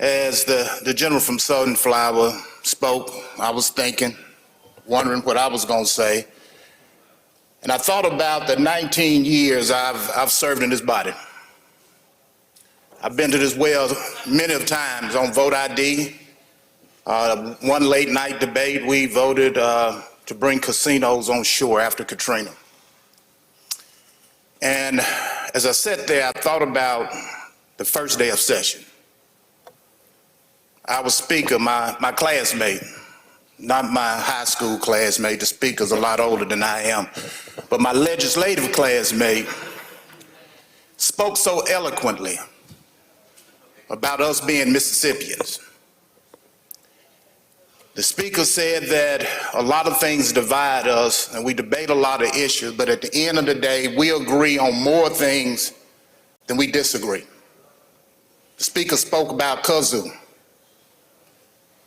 As the gentleman from Sunflower spoke, I was thinking, wondering what I was going to say. And I thought about the 19 years I've served in this body. I've been to this well many of times on vote ID. One late night debate, we voted to bring casinos on shore after Katrina. And as I sat there, I thought about the first day of session. Our speaker, my classmate, not my high school classmate, the speaker's a lot older than I am, but my legislative classmate spoke so eloquently about us being Mississippians. The speaker said that a lot of things divide us and we debate a lot of issues, but at the end of the day, we agree on more things than we disagree. The speaker spoke about kazoo.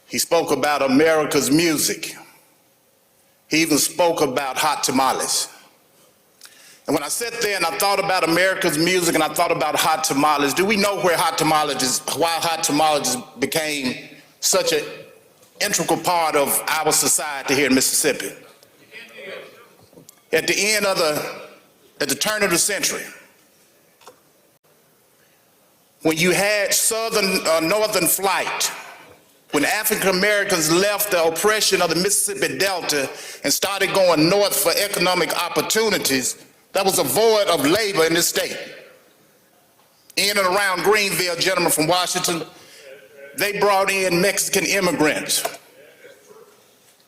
He spoke about America's music. He even spoke about hot tamales. And when I sat there and I thought about America's music and I thought about hot tamales, do we know where why hot tamales became such an integral part of our society here in Mississippi? At the turn of the century, when you had northern flight, when African Americans left the oppression of the Mississippi Delta and started going north for economic opportunities, there was a void of labor in this state. In and around Greenville, gentlemen from Washington, they brought in Mexican immigrants.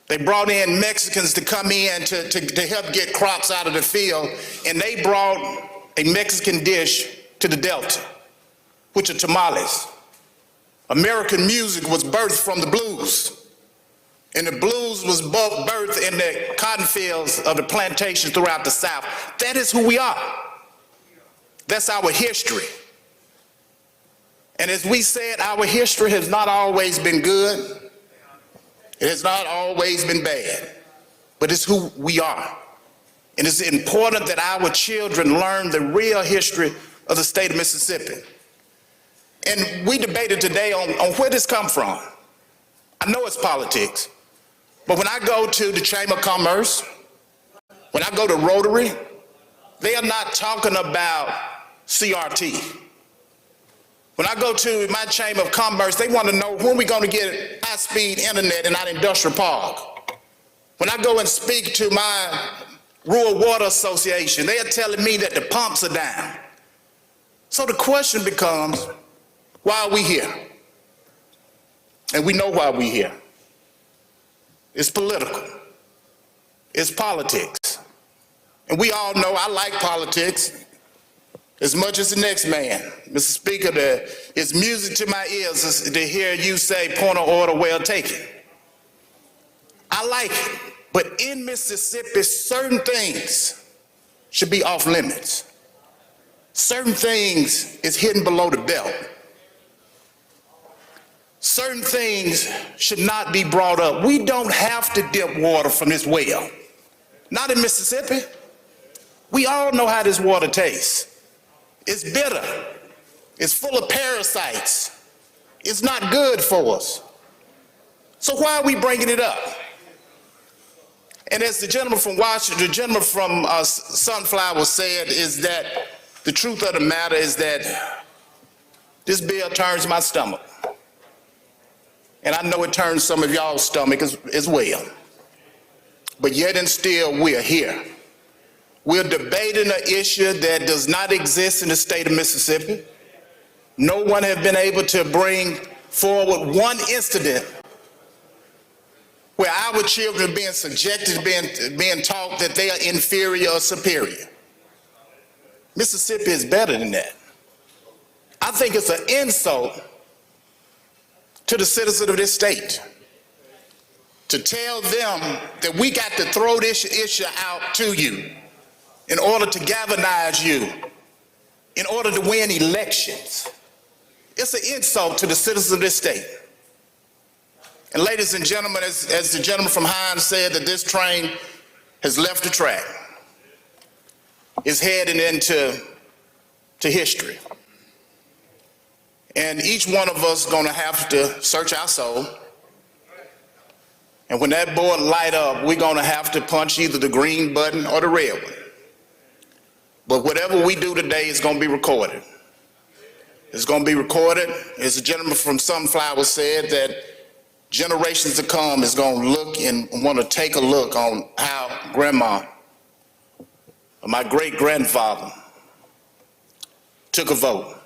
They brought in Mexicans to come in to help get crops out of the field, and they brought a Mexican dish to the Delta, which are tamales. American music was birthed from the blues, and the blues was birthed in the cotton fields of the plantations throughout the South. That is who we are. That's our history. And as we said, our history has not always been good. It has not always been bad, but it's who we are. And it's important that our children learn the real history of the state of Mississippi. And we debated today on where this come from. I know it's politics, but when I go to the Chamber of Commerce, when I go to Rotary, they are not talking about CRT. When I go to my Chamber of Commerce, they want to know when we're going to get high-speed internet in our industrial park. When I go and speak to my Rural Water Association, they are telling me that the pumps are down. So the question becomes, why are we here? And we know why we're here. It's political. It's politics. And we all know I like politics as much as the next man. Mr. Speaker, it's music to my ears to hear you say point of order, well taken. I like it, but in Mississippi, certain things should be off limits. Certain things is hidden below the belt. Certain things should not be brought up. We don't have to dip water from this well. Not in Mississippi. We all know how this water tastes. It's bitter. It's full of parasites. It's not good for us. So why are we bringing it up? And as the gentleman from Washington, the gentleman from Sunflower said, is that the truth of the matter is that this bill turns my stomach. And I know it turns some of y'all's stomach as well. But yet and still, we're here. We're debating an issue that does not exist in the state of Mississippi. No one has been able to bring forward one incident where our children are being subjected to being taught that they are inferior or superior. Mississippi is better than that. I think it's an insult to the citizens of this state to tell them that we got to throw this issue out to you in order to galvanize you, in order to win elections. It's an insult to the citizens of this state. And ladies and gentlemen, as the gentleman from Hines said, that this train has left the track. It's heading into history. And each one of us gonna have to search our soul. And when that board light up, we're gonna have to punch either the green button or the red one. But whatever we do today is gonna be recorded. It's gonna be recorded. As the gentleman from Sunflower said, that generations to come is gonna look and wanna take a look on how grandma, or my great-grandfather, took a vote.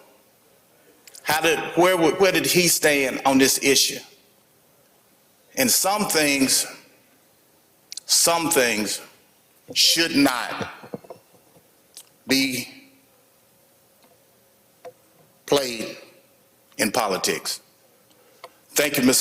Where did he stand on this issue? And some things should not be played in politics. Thank you, Mr.